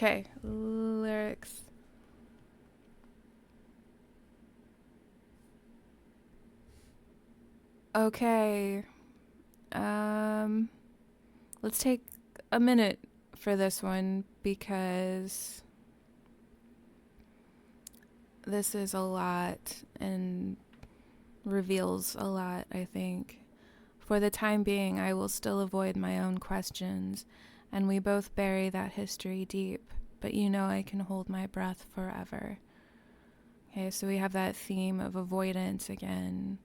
Okay, lyrics. Okay, um, let's take a minute for this one because this is a lot and reveals a lot, I think. For the time being, I will still avoid my own questions, and we both bury that history deep, but you know I can hold my breath forever. Okay, so we have that theme of avoidance again.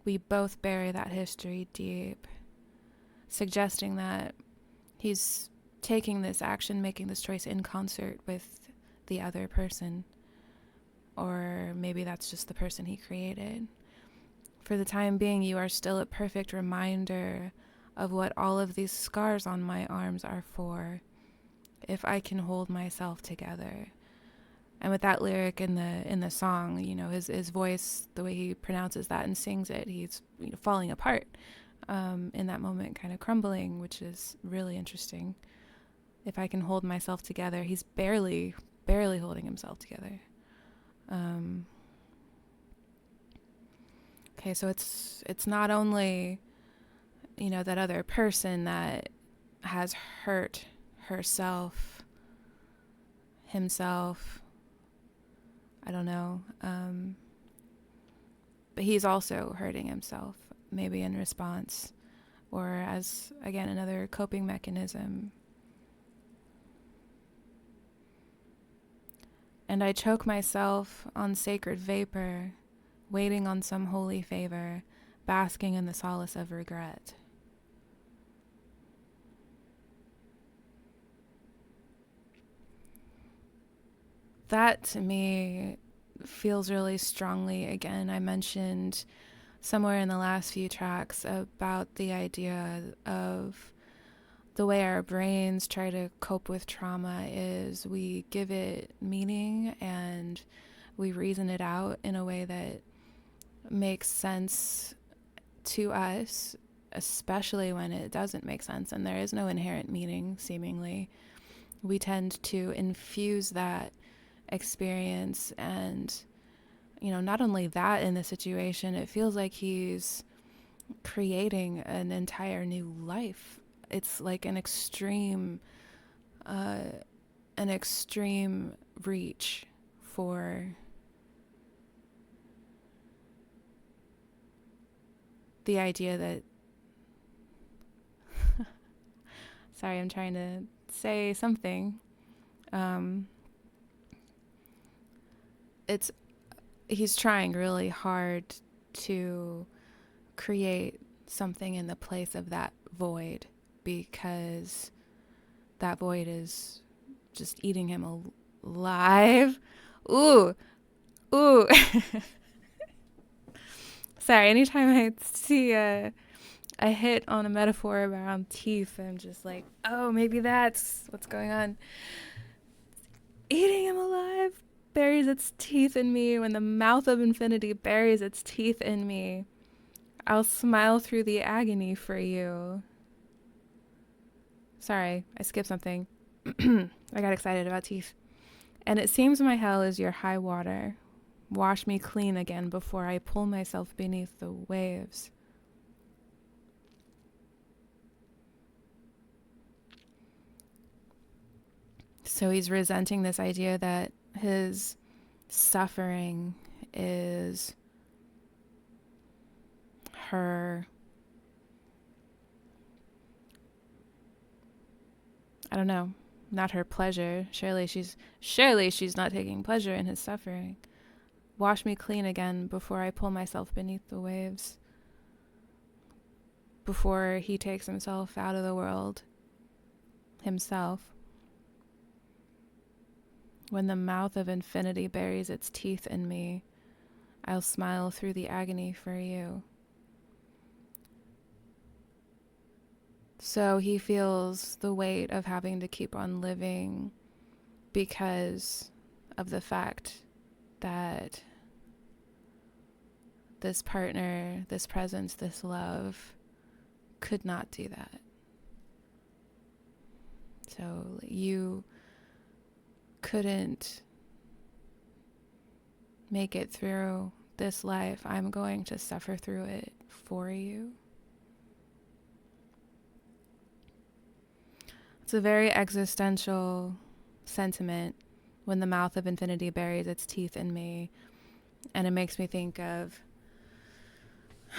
We both bury that history deep, suggesting that he's taking this action, making this choice in concert with the other person. Or maybe that's just the person he created. For the time being, you are still a perfect reminder of what all of these scars on my arms are for, if I can hold myself together. And with that lyric in the song, you know, his voice, the way he pronounces that and sings it, he's falling apart in that moment, kind of crumbling, which is really interesting. If I can hold myself together, he's barely holding himself together. Okay, so it's not only, you know, that other person that has hurt herself, himself, I don't know, but he's also hurting himself, maybe in response, or as, again, another coping mechanism. And I choke myself on sacred vapor, waiting on some holy favor, basking in the solace of regret. That to me feels really strongly. Again, I mentioned somewhere in the last few tracks about the idea of the way our brains try to cope with trauma is we give it meaning and we reason it out in a way that makes sense to us, especially when it doesn't make sense and there is no inherent meaning, seemingly. We tend to infuse that experience, and, you know, not only that, in the situation, it feels like he's creating an entire new life. It's like an extreme reach for the idea that sorry, I'm trying to say something. Um, it's he's trying really hard to create something in the place of that void, because that void is just eating him alive. Ooh, ooh. Sorry, anytime I see a hit on a metaphor around teeth, I'm just like, oh, maybe that's what's going on. Eating him alive buries its teeth in me. When the mouth of infinity buries its teeth in me, I'll smile through the agony for you. Sorry, I skipped something. I got excited about teeth. And it seems my hell is your high water. Wash me clean again before I pull myself beneath the waves. So he's resenting this idea that his suffering is her, I don't know, not her pleasure. Surely she's not taking pleasure in his suffering. Wash me clean again before I pull myself beneath the waves. Before he takes himself out of the world himself. When the mouth of infinity buries its teeth in me, I'll smile through the agony for you. So he feels the weight of having to keep on living because of the fact that this partner, this presence, this love could not do that. So you couldn't make it through this life. I'm going to suffer through it for you. It's a very existential sentiment when the mouth of infinity buries its teeth in me. And it makes me think of,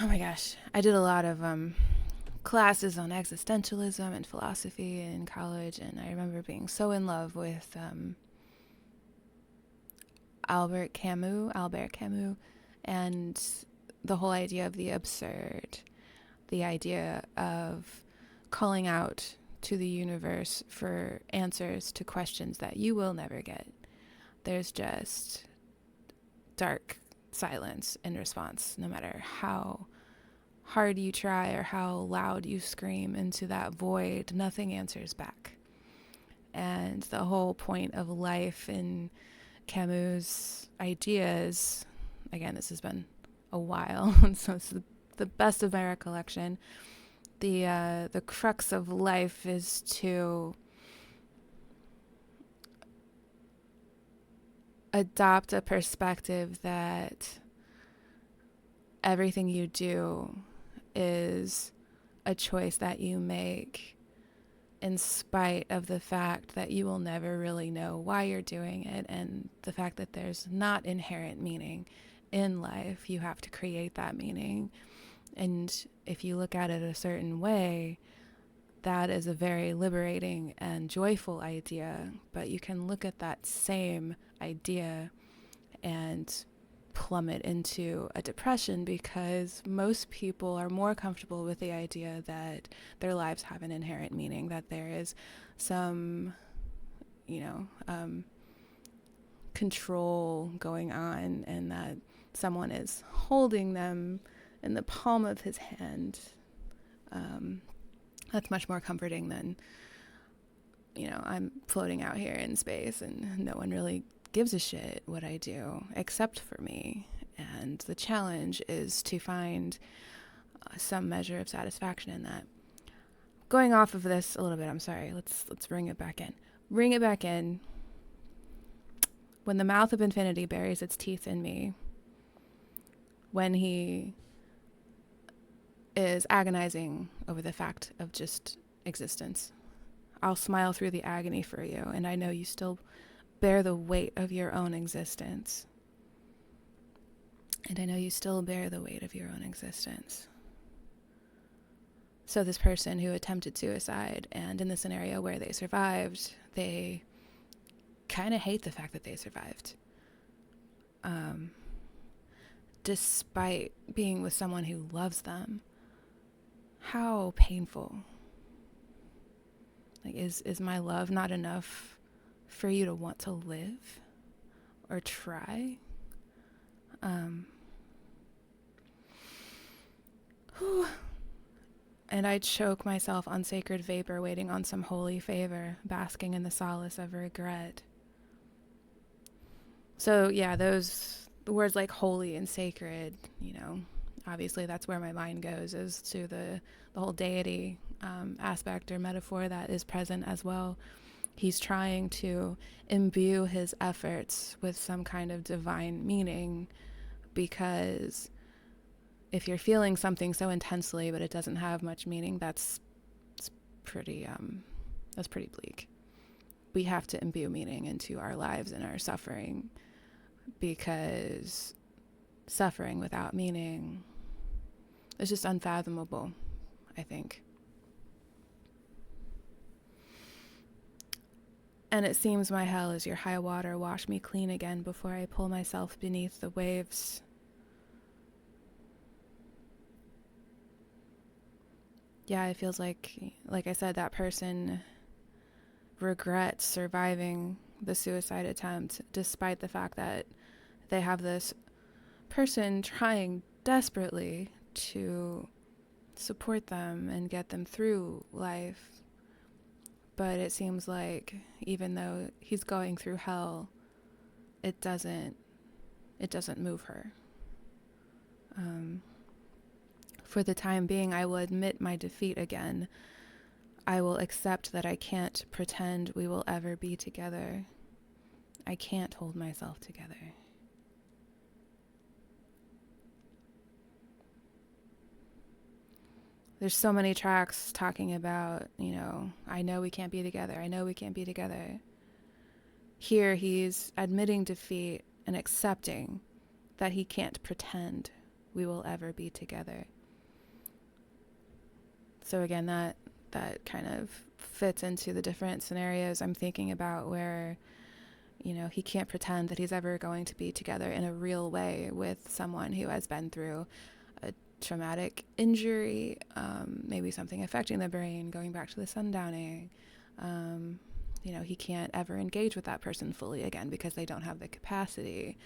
oh my gosh, I did a lot of classes on existentialism and philosophy in college, and I remember being so in love with Albert Camus, and the whole idea of the absurd, the idea of calling out to the universe for answers to questions that you will never get. There's just dark silence in response, no matter how hard you try or how loud you scream into that void, nothing answers back. And the whole point of life in Camus' ideas, again, this has been a while, so it's the best of my recollection. The crux of life is to adopt a perspective that everything you do is a choice that you make in spite of the fact that you will never really know why you're doing it, and the fact that there's not inherent meaning in life. You have to create that meaning. And if you look at it a certain way, that is a very liberating and joyful idea. But you can look at that same idea and plummet into a depression, because most people are more comfortable with the idea that their lives have an inherent meaning, that there is some, control going on, and that someone is holding them in the palm of his hand. That's much more comforting than, I'm floating out here in space and no one really gives a shit what I do except for me. And the challenge is to find some measure of satisfaction in that. Going off of this a little bit, I'm sorry. Let's bring it back in. Bring it back in. When the mouth of infinity buries its teeth in me, when he is agonizing over the fact of just existence, I'll smile through the agony for you, and I know you still bear the weight of your own existence. And I know you still bear the weight of your own existence. So this person who attempted suicide, and in the scenario where they survived, they kind of hate the fact that they survived. Despite being with someone who loves them. How painful. Like, is my love not enough for you to want to live or try? And I choke myself on sacred vapor, waiting on some holy favor, basking in the solace of regret. So yeah, those words like holy and sacred, obviously that's where my mind goes, is to the whole deity aspect or metaphor that is present as well. He's trying to imbue his efforts with some kind of divine meaning, because if you're feeling something so intensely but it doesn't have much meaning, that's pretty bleak. We have to imbue meaning into our lives and our suffering, because suffering without meaning is just unfathomable, I think. And it seems my hell is your high water. Wash me clean again before I pull myself beneath the waves. Yeah, it feels like I said, that person regrets surviving the suicide attempt, despite the fact that they have this person trying desperately to support them and get them through life. But it seems like even though he's going through hell, it doesn't move her. For the time being, I will admit my defeat again. I will accept that I can't pretend we will ever be together. I can't hold myself together. There's so many tracks talking about, I know we can't be together. I know we can't be together. Here he's admitting defeat and accepting that he can't pretend we will ever be together. So again, that kind of fits into the different scenarios I'm thinking about where, he can't pretend that he's ever going to be together in a real way with someone who has been through a traumatic injury, maybe something affecting the brain, going back to the Sundowning. He can't ever engage with that person fully again because they don't have the capacity.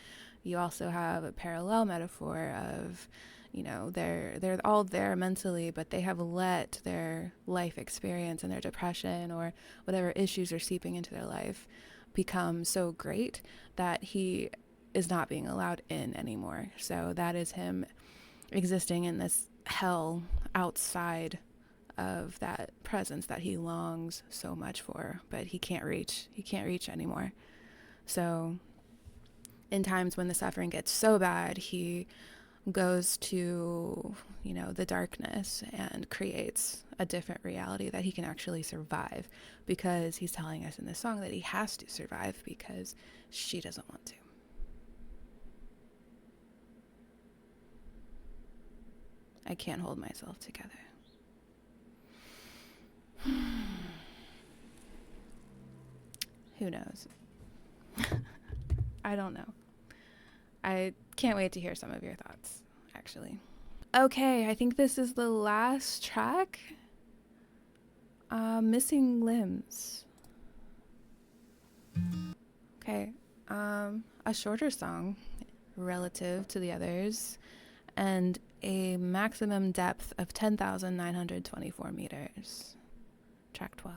You also have a parallel metaphor of, they're all there mentally, but they have let their life experience and their depression or whatever issues are seeping into their life become so great that he is not being allowed in anymore. So that is him existing in this hell outside of that presence that he longs so much for, but he can't reach anymore. So in times when the suffering gets so bad, he goes to, the darkness and creates a different reality that he can actually survive, because he's telling us in this song that he has to survive because she doesn't want to. I can't hold myself together. Who knows? I don't know. I can't wait to hear some of your thoughts, actually. Okay, I think this is the last track. Missing Limbs. Okay, a shorter song relative to the others, and a maximum depth of 10,924 meters. Track 12.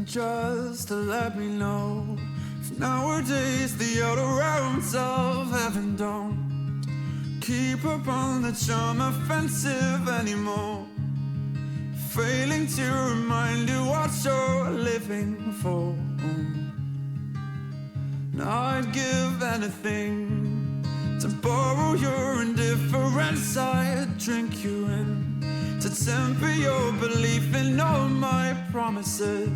Just to let me know, if nowadays the outer realms of heaven don't keep up on the charm offensive anymore, failing to remind you what you're living for. Now I'd give anything to borrow your indifference. I'd drink you in to temper your belief in all my promises,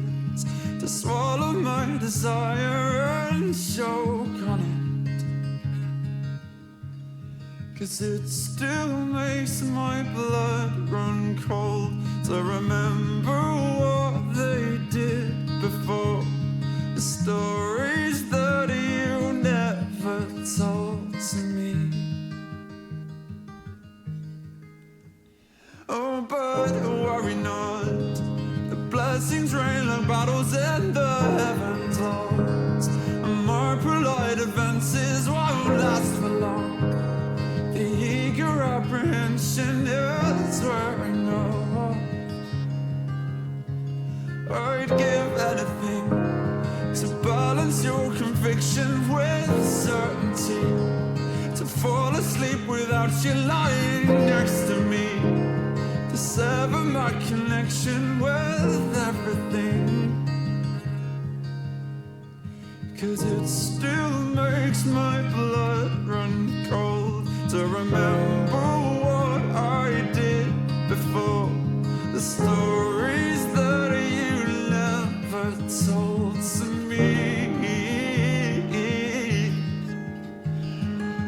to swallow my desire and choke on it. 'Cause it still makes my blood run cold to remember what they did before, the stories that you never told to me. Oh, but worry not, the blessings rain like battles in the heavens lost, and more polite advances won't last for long. The eager apprehension is wearing off. I'd give anything to balance your conviction with certainty, to fall asleep without you lying next to me, to sever my connection with everything. 'Cause it still makes my blood run cold to remember what I did before, the stories that you never told to me.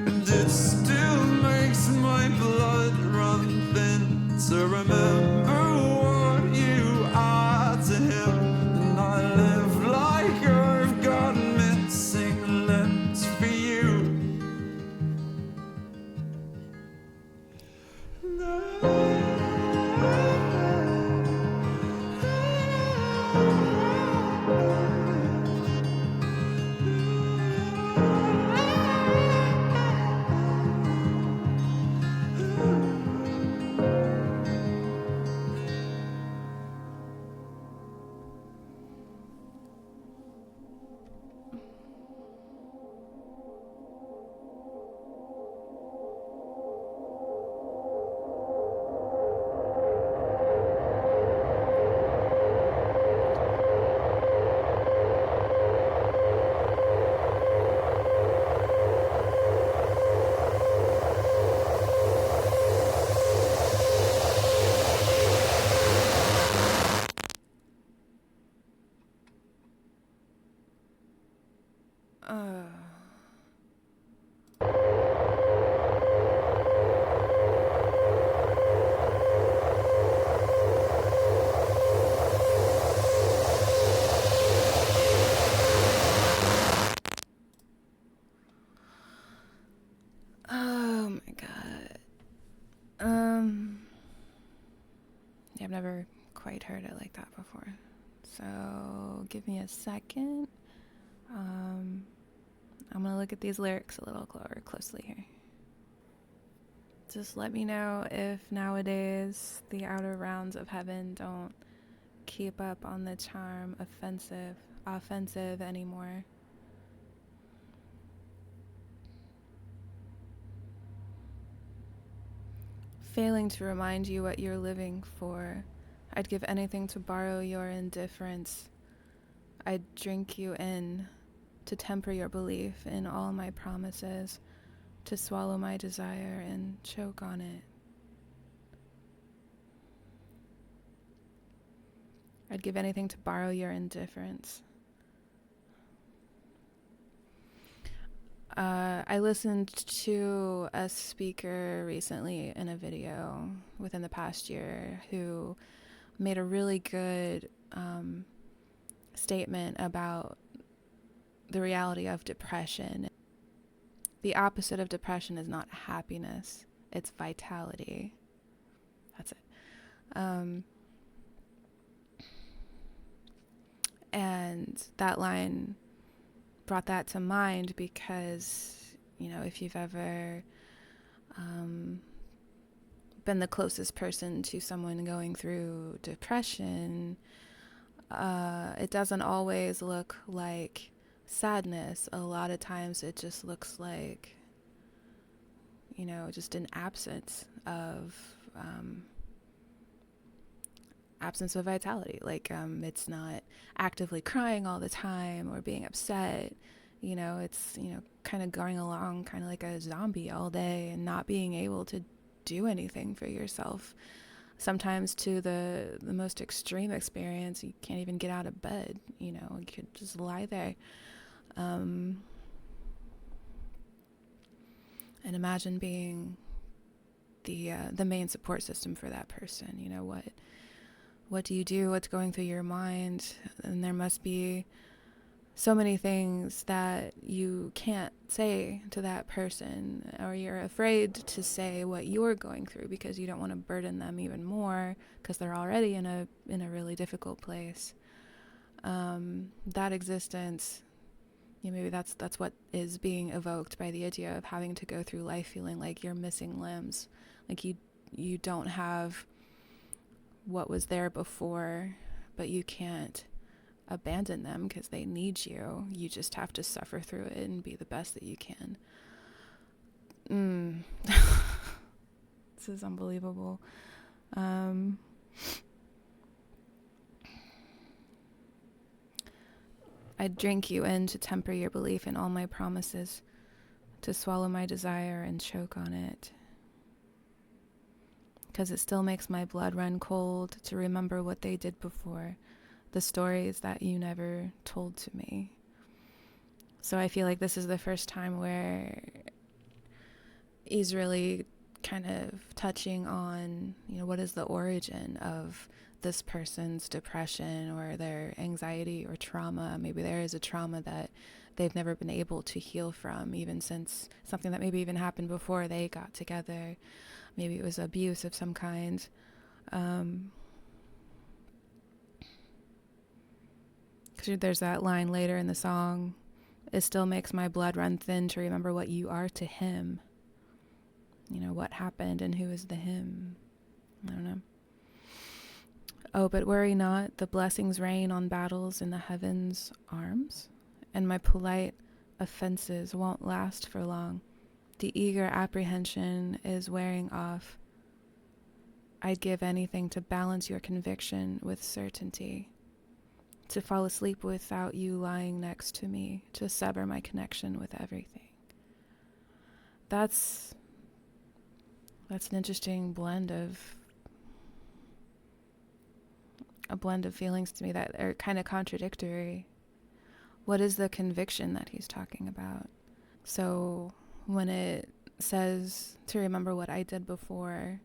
And it still makes my blood run thin to remember what you are to him. And I live like I've got missing limbs for you. I've never quite heard it like that before. So give me a second. I'm going to look at these lyrics a little closely here. Just let me know if nowadays the outer rounds of heaven don't keep up on the charm offensive anymore. Failing to remind you what you're living for, I'd give anything to borrow your indifference. I'd drink you in to temper your belief in all my promises, to swallow my desire and choke on it. I'd give anything to borrow your indifference. I listened to a speaker recently in a video within the past year who made a really good statement about the reality of depression. The opposite of depression is not happiness, it's vitality. That's it. And that line brought that to mind because, if you've ever been the closest person to someone going through depression, it doesn't always look like sadness. A lot of times it just looks like, just an absence of vitality. Like it's not actively crying all the time or being upset. It's kind of going along kind of like a zombie all day and not being able to do anything for yourself. Sometimes to the most extreme experience, you can't even get out of bed. You could just lie there. And imagine being the main support system for that person. What do you do? What's going through your mind? And there must be so many things that you can't say to that person, or you're afraid to say what you're going through because you don't want to burden them even more because they're already in a really difficult place. That existence, maybe that's what is being evoked by the idea of having to go through life feeling like you're missing limbs, like you don't have what was there before, but you can't abandon them because they need you. You just have to suffer through it and be the best that you can. This is unbelievable. I'd drink you in to temper your belief in all my promises, to swallow my desire and choke on it. Because it still makes my blood run cold to remember what they did before, the stories that you never told to me. So I feel like this is the first time where he's really kind of touching on, what is the origin of this person's depression or their anxiety or trauma. Maybe there is a trauma that they've never been able to heal from, even since something that maybe even happened before they got together. Maybe it was abuse of some kind. Because there's that line later in the song, it still makes my blood run thin to remember what you are to him. What happened and who is the him. I don't know. Oh, but worry not, the blessings rain on battles in the heavens' arms, and my polite offenses won't last for long. The eager apprehension is wearing off. I'd give anything to balance your conviction with certainty, to fall asleep without you lying next to me, to sever my connection with everything. That's an interesting blend of feelings to me that are kind of contradictory. What is the conviction that he's talking about? So when it says to remember what I did before,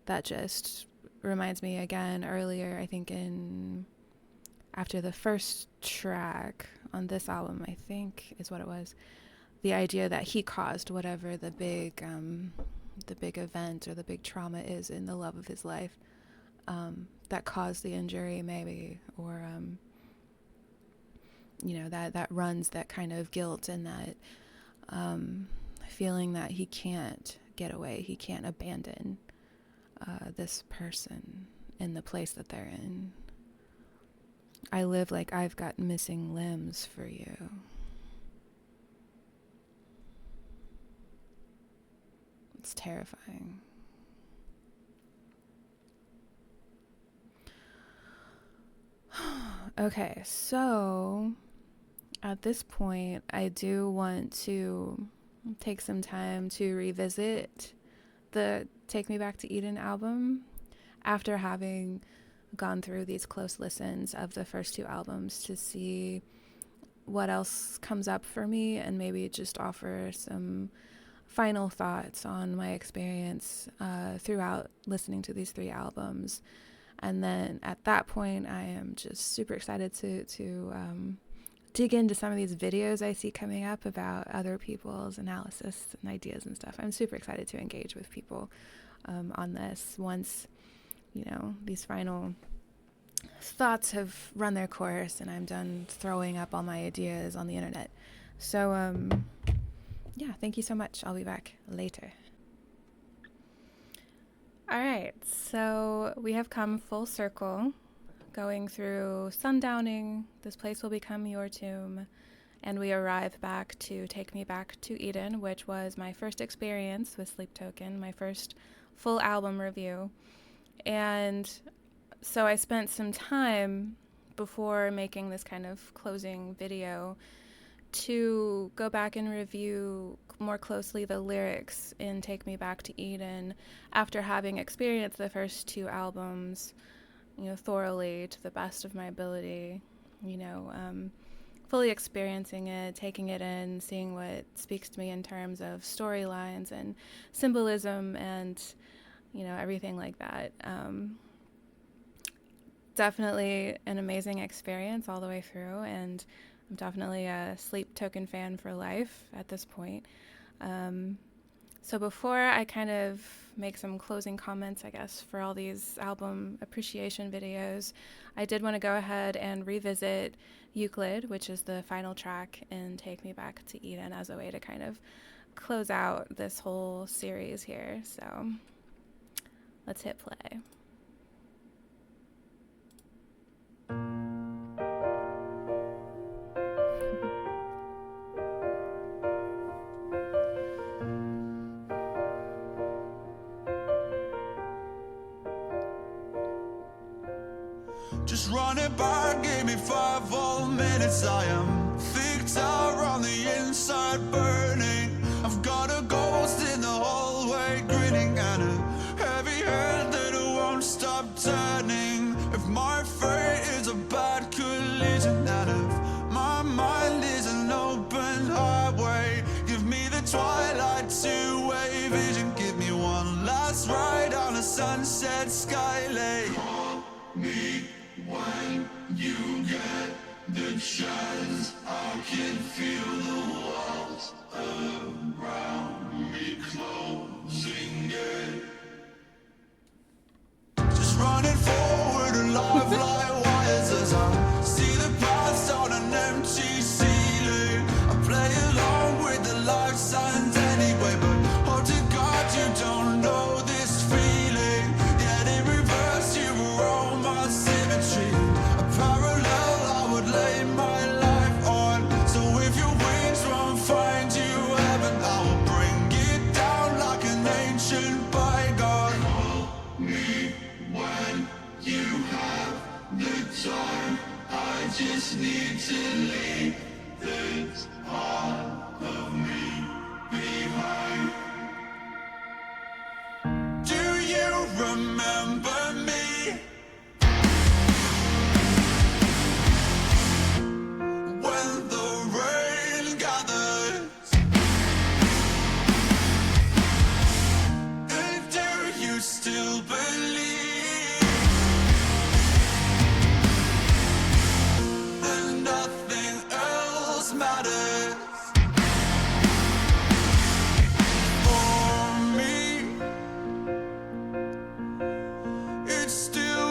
that just reminds me again earlier, I think after the first track on this album, I think is what it was, the idea that he caused whatever the big event or the big trauma is in the love of his life. that caused the injury, maybe, or that runs that kind of guilt and that feeling that he can't get away, he can't abandon this person in the place that they're in. I live like I've got missing limbs for you. It's terrifying. Okay, so at this point, I do want to take some time to revisit the Take Me Back to Eden album after having gone through these close listens of the first two albums to see what else comes up for me and maybe just offer some final thoughts on my experience throughout listening to these three albums. And then at that point, I am just super excited to dig into some of these videos I see coming up about other people's analysis and ideas and stuff. I'm super excited to engage with people on this once, these final thoughts have run their course and I'm done throwing up all my ideas on the internet. So, yeah, thank you so much. I'll be back later. All right, so we have come full circle, going through Sundowning, This Place Will Become Your Tomb, and we arrive back to Take Me Back to Eden, which was my first experience with Sleep Token, my first full album review. And so I spent some time before making this kind of closing video to go back and review more closely the lyrics in Take Me Back to Eden after having experienced the first two albums, thoroughly to the best of my ability, fully experiencing it, taking it in, seeing what speaks to me in terms of storylines and symbolism and, everything like that. Definitely an amazing experience all the way through, and I'm definitely a Sleep Token fan for life at this point. So before I kind of make some closing comments, I guess, for all these album appreciation videos, I did want to go ahead and revisit Euclid, which is the final track in Take Me Back to Eden, as a way to kind of close out this whole series here. So let's hit play. Just run it back, give me 5 whole minutes. I am thick out on the inside, burning. I've got a ghost in the hallway, grinning, and a heavy head that won't stop turning. If my fate is a bad collision, and if my mind is an open highway, give me the twilight two-way vision. Give me one last ride on a sunset skylake. Call me when you get the chance. I can feel the walls around me closing in. Just running forward alive like wires as I see the past on an empty ceiling. I play along with the life signs anyway, but oh to God you don't know this feeling. Yet in reverse you were all my symmetry. A parallel I would lay my life on. So if your wings won't find you heaven, I will bring it down like an ancient bygone. Call me when you have the time. I just need to leave this part of me behind. Do you remember me? When the rain gathers, and do you still believe that nothing else matters for me? It's still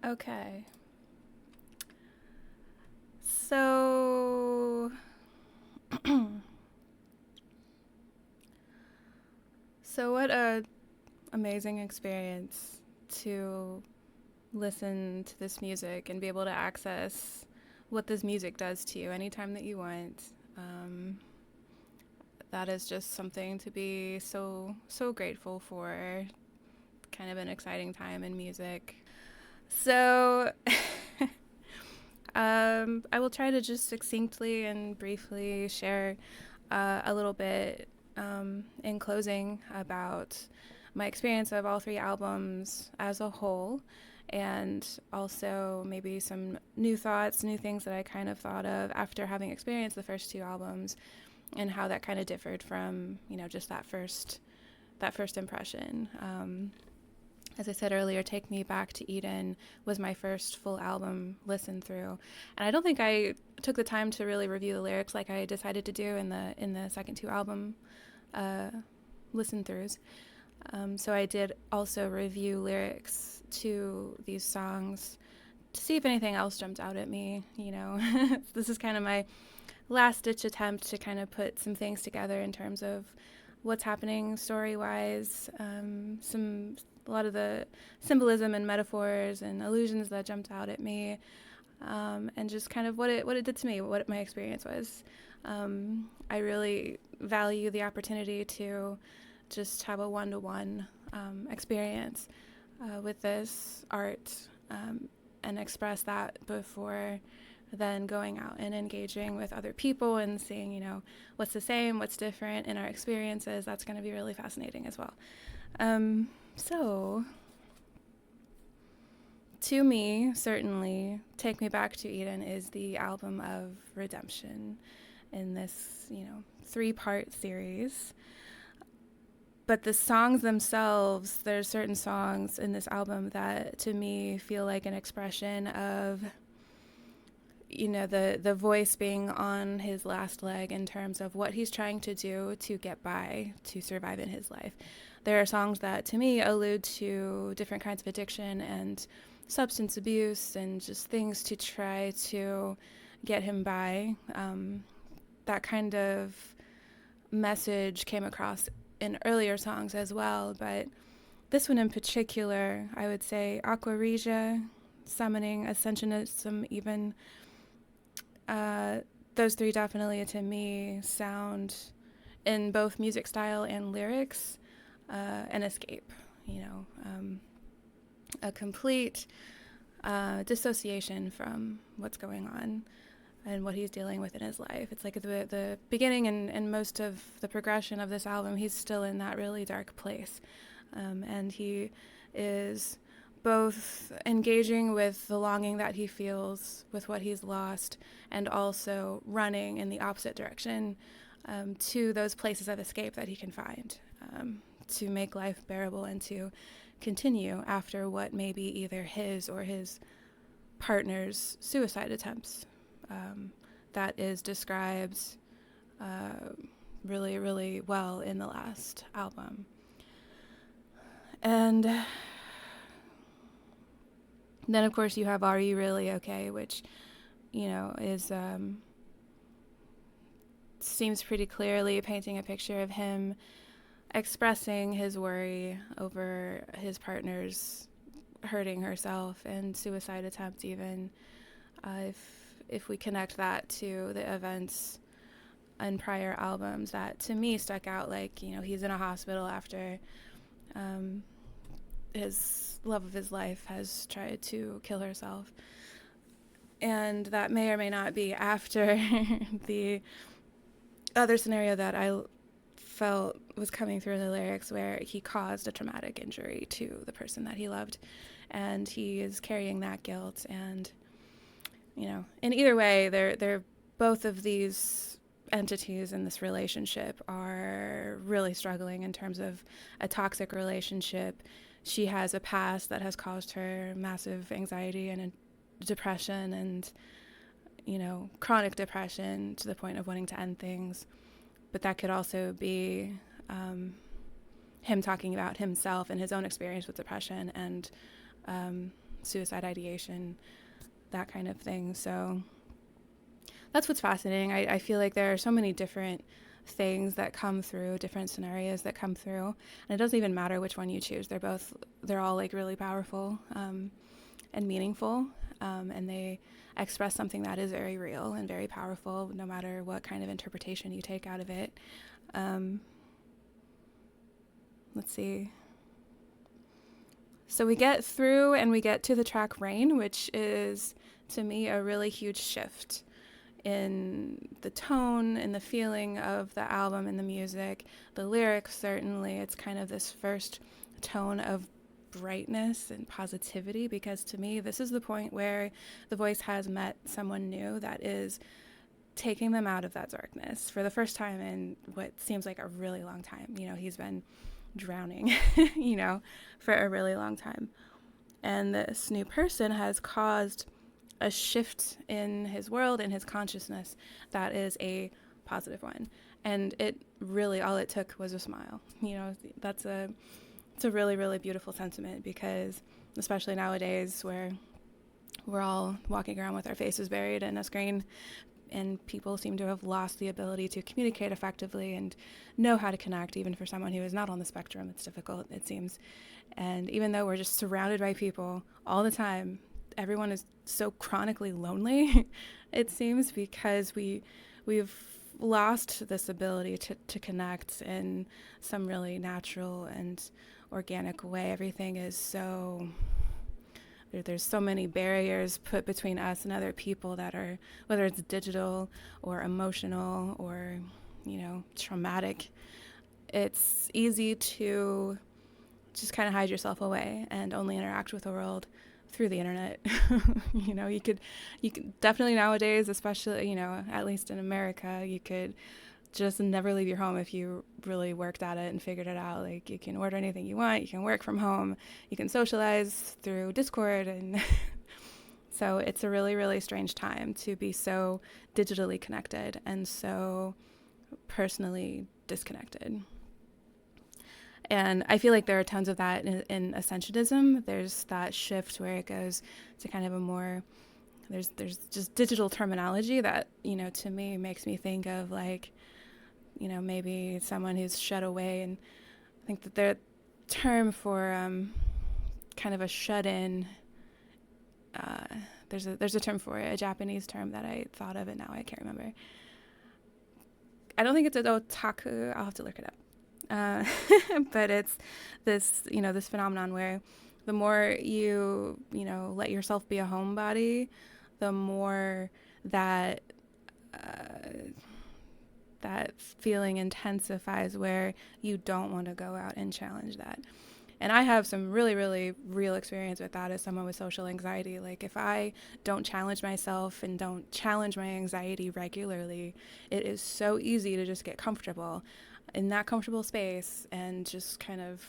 Okay. So, so what a amazing experience to listen to this music and be able to access what this music does to you anytime that you want. That is just something to be so grateful for. Kind of an exciting time in music. So, I will try to just succinctly and briefly share a little bit in closing about my experience of all three albums as a whole, and also maybe some new thoughts, new things that I kind of thought of after having experienced the first two albums, and how that kind of differed from, just that first impression. As I said earlier, Take Me Back to Eden was my first full album listen through, and I don't think I took the time to really review the lyrics like I decided to do in the second two album listen throughs. So I did also review lyrics to these songs to see if anything else jumped out at me. This is kind of my last ditch attempt to kind of put some things together in terms of what's happening story-wise, a lot of the symbolism and metaphors and allusions that jumped out at me, and just kind of what it did to me, what my experience was. I really value the opportunity to just have a one-to-one experience with this art, and express that before then going out and engaging with other people and seeing, what's the same, what's different in our experiences. That's going to be really fascinating as well. So, to me, certainly, Take Me Back to Eden is the album of redemption in this, three-part series. But the songs themselves, there's certain songs in this album that, to me, feel like an expression of, the voice being on his last leg in terms of what he's trying to do to get by, to survive in his life. There are songs that, to me, allude to different kinds of addiction and substance abuse and just things to try to get him by. That kind of message came across in earlier songs as well, but this one in particular, I would say Aqua Regia, Summoning, Ascensionism even, those three definitely, to me, sound in both music style and lyrics, an escape, a complete dissociation from what's going on and what he's dealing with in his life. It's like the beginning and most of the progression of this album, he's still in that really dark place. And he is both engaging with the longing that he feels with what he's lost, and also running in the opposite direction to those places of escape that he can find, to make life bearable and to continue after what may be either his or his partner's suicide attempts. That is described really, really well in the last album. And then, of course, you have Are You Really Okay, which, is seems pretty clearly painting a picture of him expressing his worry over his partner's hurting herself and suicide attempt even. If we connect that to the events in prior albums, that to me stuck out, like, he's in a hospital after his love of his life has tried to kill herself. And that may or may not be after the other scenario that I felt was coming through in the lyrics, where he caused a traumatic injury to the person that he loved, and he is carrying that guilt. And in either way, they're both of these entities in this relationship are really struggling in terms of a toxic relationship. She has a past that has caused her massive anxiety and depression and, chronic depression to the point of wanting to end things. But that could also be him talking about himself and his own experience with depression and suicide ideation, that kind of thing. So that's what's fascinating. I feel like there are so many different things that come through, different scenarios that come through, and it doesn't even matter which one you choose. They're all like really powerful and meaningful, and they express something that is very real and very powerful, no matter what kind of interpretation you take out of it. Let's see. So we get through and we get to the track Rain, which is, to me, a really huge shift in the tone and the feeling of the album and the music. The lyrics, certainly, it's kind of this first tone of brightness and positivity, because to me, this is the point where the voice has met someone new that is taking them out of that darkness for the first time in what seems like a really long time. You know, he's been drowning, you know, for a really long time. And this new person has caused a shift in his world, in his consciousness, that is a positive one. And it really, all it took was a smile. You know, it's a really, really beautiful sentiment, because especially nowadays where we're all walking around with our faces buried in a screen, and people seem to have lost the ability to communicate effectively and know how to connect. Even for someone who is not on the spectrum, it's difficult, it seems. And even though we're just surrounded by people all the time, everyone is so chronically lonely, it seems, because we've lost this ability to connect in some really natural and organic way. Everything is so... There's so many barriers put between us and other people that are, whether it's digital or emotional or, you know, traumatic. It's easy to just kind of hide yourself away and only interact with the world through the internet. You know, you could definitely nowadays, especially, you know, at least in America, you could just never leave your home if you really worked at it and figured it out. Like, you can order anything you want, you can work from home, you can socialize through Discord, and so it's a really, really strange time to be so digitally connected and so personally disconnected. And I feel like there are tons of that in Ascensionism. There's that shift where it goes to kind of a more, there's just digital terminology that, you know, to me makes me think of, like, you know, maybe someone who's shut away. And I think that their term for kind of a shut-in, there's a term for it, a Japanese term that I thought of, and now I can't remember. I don't think it's an otaku. I'll have to look it up. But it's this, you know, this phenomenon where the more you know, let yourself be a homebody, the more that that feeling intensifies, where you don't want to go out and challenge that. And I have some really, really real experience with that as someone with social anxiety. Like, if I don't challenge myself and don't challenge my anxiety regularly, it is so easy to just get comfortable in that comfortable space and just kind of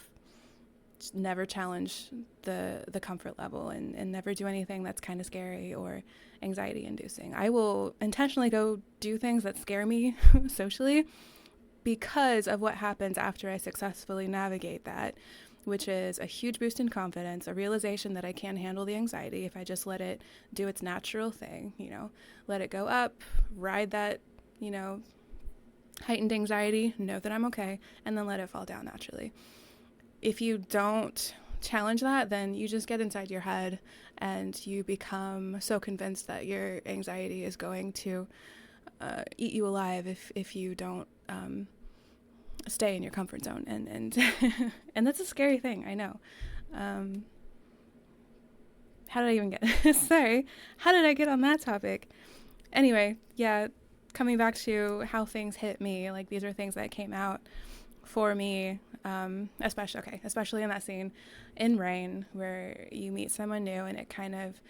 just never challenge the comfort level, and never do anything that's kind of scary or anxiety inducing. I will intentionally go do things that scare me socially, because of what happens after I successfully navigate that, which is a huge boost in confidence, a realization that I can handle the anxiety if I just let it do its natural thing, you know, let it go up, ride that, you know, heightened anxiety, know that I'm okay, and then let it fall down naturally. If you don't challenge that, then you just get inside your head and you become so convinced that your anxiety is going to eat you alive if you don't stay in your comfort zone. And and that's a scary thing, I know. How did I even get sorry, how did I get on that topic? Anyway, yeah, coming back to how things hit me, like, these are things that came out for me, especially in that scene in Rain, where you meet someone new and it kind of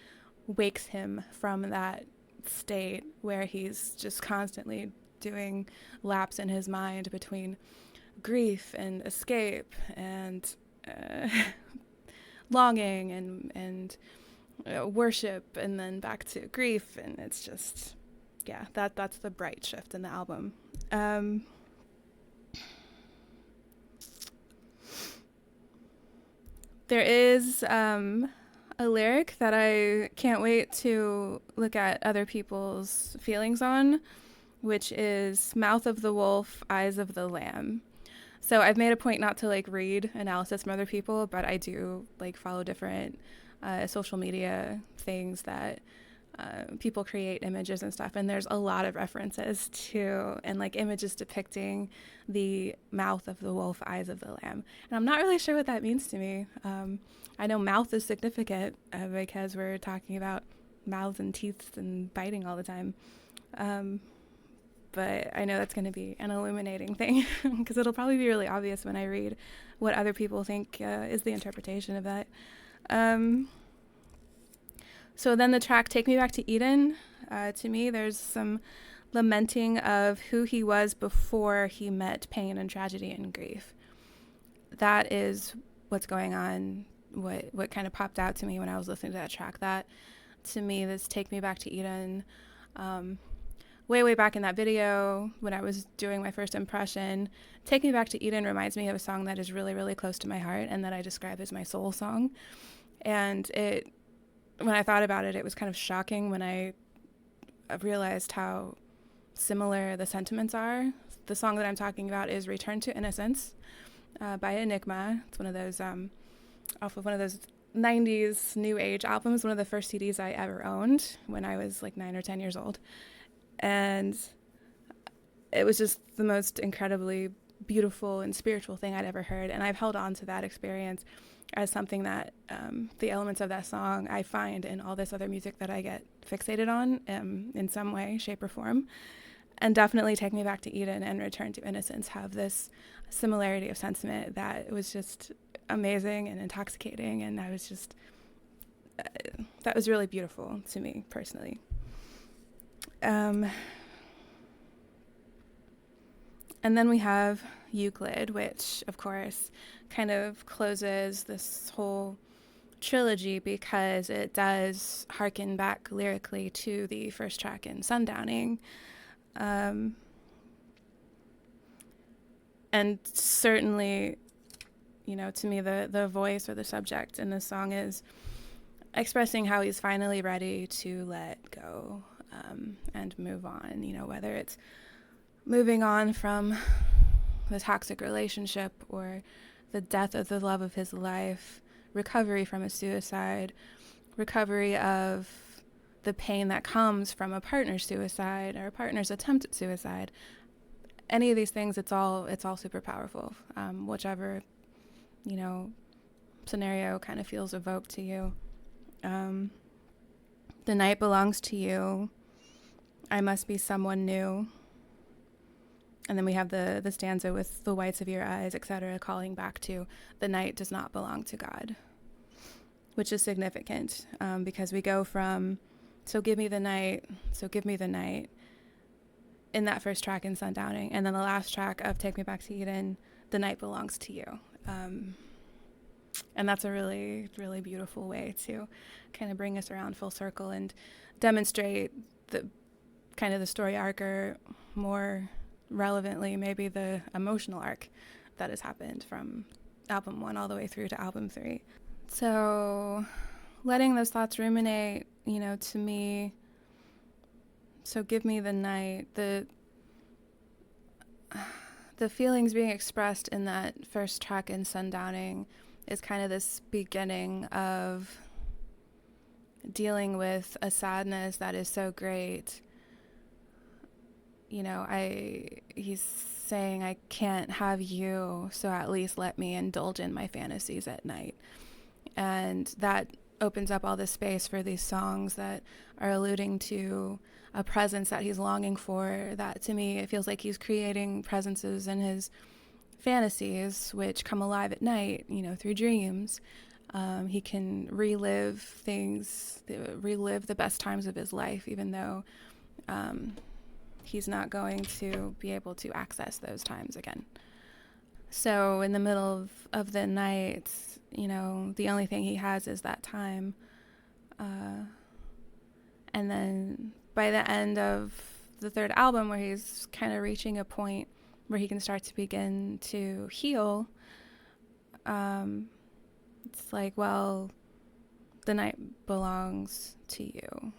wakes him from that state where he's just constantly doing laps in his mind between grief and escape and longing and worship, and then back to grief. And it's just, yeah, that's the bright shift in the album. There is a A lyric that I can't wait to look at other people's feelings on, which is mouth of the wolf, eyes of the lamb. So I've made a point not to like read analysis from other people, but I do like follow different social media things that people create images and stuff, and there's a lot of references to and like images depicting the mouth of the wolf, eyes of the lamb, and I'm not really sure what that means to me. I know mouth is significant because we're talking about mouths and teeth and biting all the time, but I know that's going to be an illuminating thing because it'll probably be really obvious when I read what other people think is the interpretation of that. So then the track Take Me Back to Eden, to me, there's some lamenting of who he was before he met pain and tragedy and grief. That is what's going on, what kind of popped out to me when I was listening to that track. That, to me, this Take Me Back to Eden, way back in that video when I was doing my first impression, Take Me Back to Eden reminds me of a song that is really, really close to my heart and that I describe as my soul song. And when I thought about it, it was kind of shocking when I realized how similar the sentiments are. The song that I'm talking about is Return to Innocence by Enigma. It's one of those, off of one of those 90s new age albums, one of the first CDs I ever owned when I was like 9 or 10 years old. And it was just the most incredibly beautiful and spiritual thing I'd ever heard. And I've held on to that experience as something that the elements of that song I find in all this other music that I get fixated on in some way, shape, or form. And definitely Take Me Back to Eden and Return to Innocence have this similarity of sentiment that was just amazing and intoxicating. And I was just, that was really beautiful to me personally. And then we have Euclid, which, of course, kind of closes this whole trilogy because it does harken back lyrically to the first track in Sundowning. And certainly, you know, to me, the voice or the subject in this song is expressing how he's finally ready to let go and move on, you know, whether it's moving on from the toxic relationship or the death of the love of his life, recovery from a suicide, recovery of the pain that comes from a partner's suicide or a partner's attempt at suicide. Any of these things, it's all super powerful. Whichever, you know, scenario kind of feels evoked to you. The night belongs to you. I must be someone new. And then we have the stanza with the whites of your eyes, etc., calling back to the night does not belong to God, which is significant because we go from so give me the night, so give me the night in that first track in Sundowning, and then the last track of Take Me Back to Eden, the night belongs to you. And that's a really, really beautiful way to kind of bring us around full circle and demonstrate the kind of the story arc, or more relevantly, maybe the emotional arc that has happened from album 1 all the way through to album 3. So letting those thoughts ruminate, you know, to me, so give me the night, the feelings being expressed in that first track in Sundowning is kind of this beginning of dealing with a sadness that is so great. You know, he's saying, I can't have you, so at least let me indulge in my fantasies at night. And that opens up all this space for these songs that are alluding to a presence that he's longing for, that to me, it feels like he's creating presences in his fantasies, which come alive at night, you know, through dreams. He can relive things, relive the best times of his life, even though he's not going to be able to access those times again. So in the middle of the night, you know, the only thing he has is that time. And then by the end of the third album, where he's kind of reaching a point where he can start to begin to heal, it's like, well, the night belongs to you.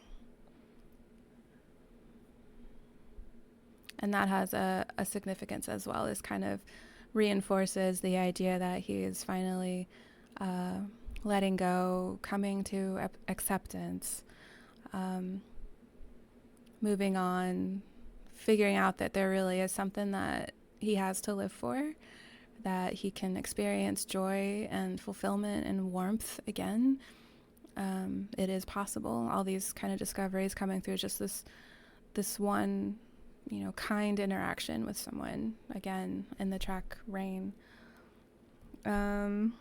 And that has a significance as well. This kind of reinforces the idea that he is finally letting go, coming to acceptance, moving on, figuring out that there really is something that he has to live for, that he can experience joy and fulfillment and warmth again. It is possible. All these kind of discoveries coming through just this one, kind interaction with someone, again, in the track Rain. So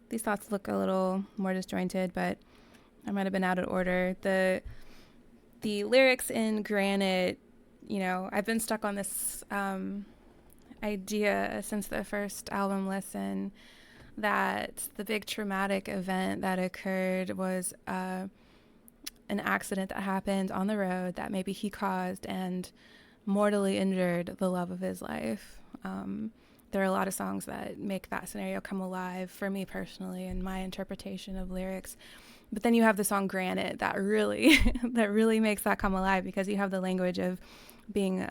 these thoughts look a little more disjointed, but I might have been out of order. The lyrics in Granite, I've been stuck on this idea since the first album listen that the big traumatic event that occurred was an accident that happened on the road that maybe he caused and mortally injured the love of his life. There are a lot of songs that make that scenario come alive for me personally and my interpretation of lyrics. But then you have the song Granite that really makes that come alive, because you have the language of being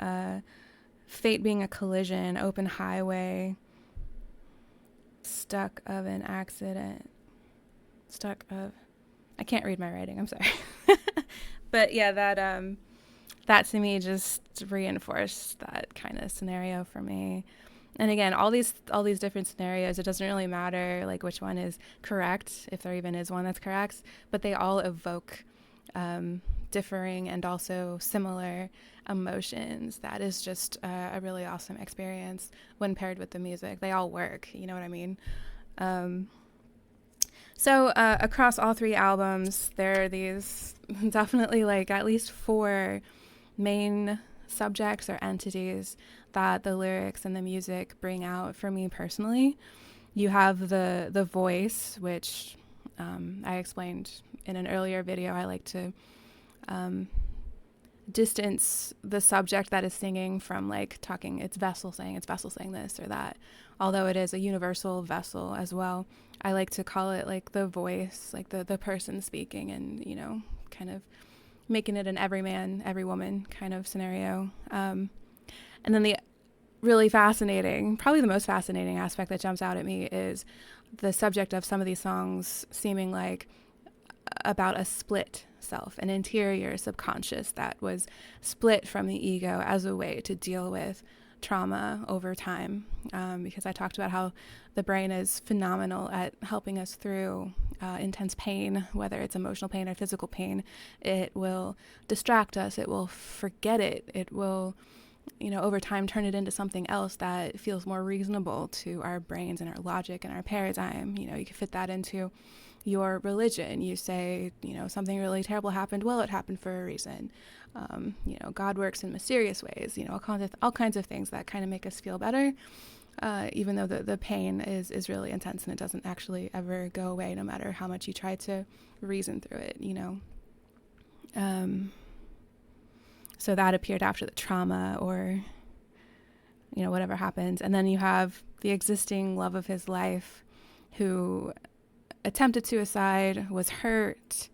fate being a collision, open highway, I can't read my writing, I'm sorry. But yeah, that to me just reinforced that kind of scenario for me. And again, all these different scenarios, it doesn't really matter like which one is correct, if there even is one that's correct, but they all evoke differing and also similar emotions. That is just a really awesome experience when paired with the music. They all work, you know what I mean? So across all three albums, there are these definitely like at least 4 main subjects or entities that the lyrics and the music bring out for me personally. You have the voice, which I explained in an earlier video. I like to distance the subject that is singing from like talking it's vessel saying this or that, although it is a universal vessel as well. I like to call it like the voice, like the person speaking, and kind of making it an every man every woman kind of scenario. And then the really fascinating, probably the most fascinating aspect that jumps out at me is the subject of some of these songs seeming like about a split self, an interior subconscious that was split from the ego as a way to deal with trauma over time. Because I talked about how the brain is phenomenal at helping us through intense pain, whether it's emotional pain or physical pain. It will distract us. It will forget it. It will, over time turn it into something else that feels more reasonable to our brains and our logic and our paradigm. You can fit that into your religion. You say, something really terrible happened. Well, it happened for a reason. God works in mysterious ways, all kinds of things that kind of make us feel better, even though the pain is really intense and it doesn't actually ever go away, no matter how much you try to reason through it, So that appeared after the trauma or, whatever happens. And then you have the existing love of his life who attempted suicide, was hurt,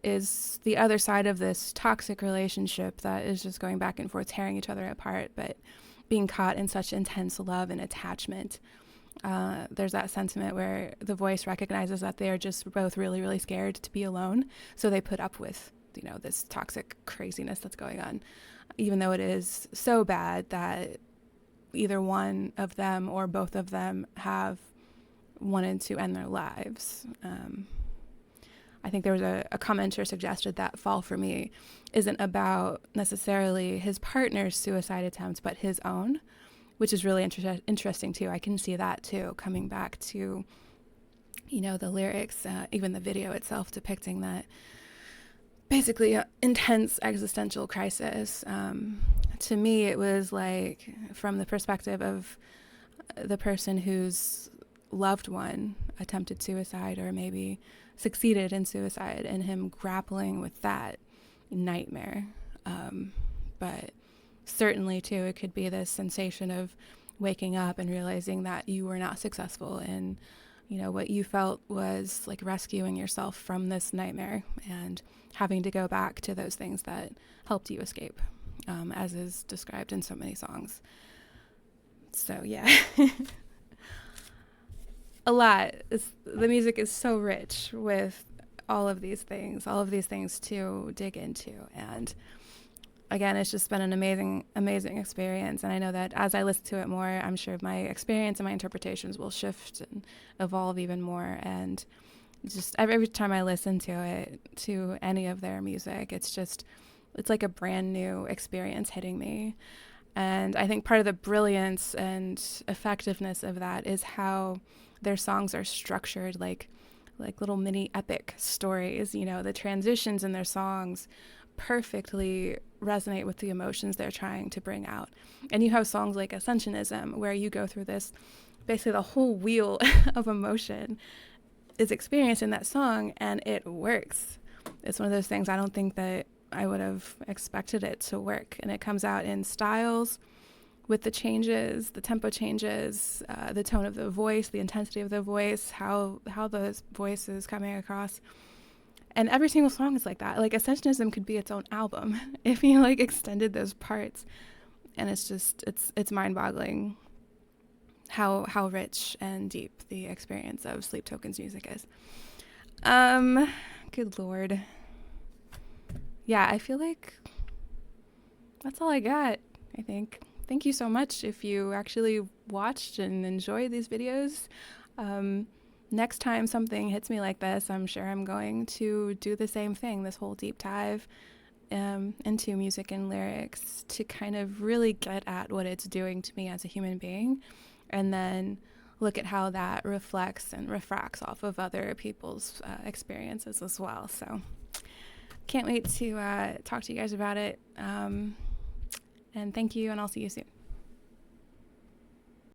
is the other side of this toxic relationship that is just going back and forth, tearing each other apart, but being caught in such intense love and attachment. There's that sentiment where the voice recognizes that they're just both really, really scared to be alone. So they put up with, this toxic craziness that's going on, even though it is so bad that either one of them or both of them have wanted to end their lives. I think there was a commenter suggested that Fall for Me isn't about necessarily his partner's suicide attempts, but his own, which is really interesting too. I can see that too, coming back to, the lyrics, even the video itself depicting that basically intense existential crisis. To me, it was like from the perspective of the person whose loved one attempted suicide or maybe succeeded in suicide, and him grappling with that nightmare. But certainly too, it could be this sensation of waking up and realizing that you were not successful in, you know, what you felt was like rescuing yourself from this nightmare, and having to go back to those things that helped you escape, as is described in so many songs. So yeah, a lot. The music is so rich with all of these things to dig into. And again, it's just been an amazing experience. And I know that as I listen to it more, I'm sure my experience and my interpretations will shift and evolve even more. And just every time I listen to it, to any of their music, it's like a brand new experience hitting me. And I think part of the brilliance and effectiveness of that is how their songs are structured like little mini epic stories. You know, the transitions in their songs perfectly resonate with the emotions they're trying to bring out. And you have songs like Ascensionism, where you go through this, basically the whole wheel of emotion is experienced in that song, and it works. It's one of those things I don't think that I would have expected it to work. And it comes out in styles with the changes, the tempo changes, the tone of the voice, the intensity of the voice, how the voice is coming across. And every single song is like that. Like Ascensionism could be its own album if you like extended those parts. And it's just, it's mind-boggling how rich and deep the experience of Sleep Token's music is. Good Lord. Yeah, I feel like that's all I got, I think. Thank you so much if you actually watched and enjoyed these videos. Next time something hits me like this, I'm sure I'm going to do the same thing, this whole deep dive into music and lyrics, to kind of really get at what it's doing to me as a human being, and then look at how that reflects and refracts off of other people's experiences as well. So can't wait to talk to you guys about it. And thank you, and I'll see you soon.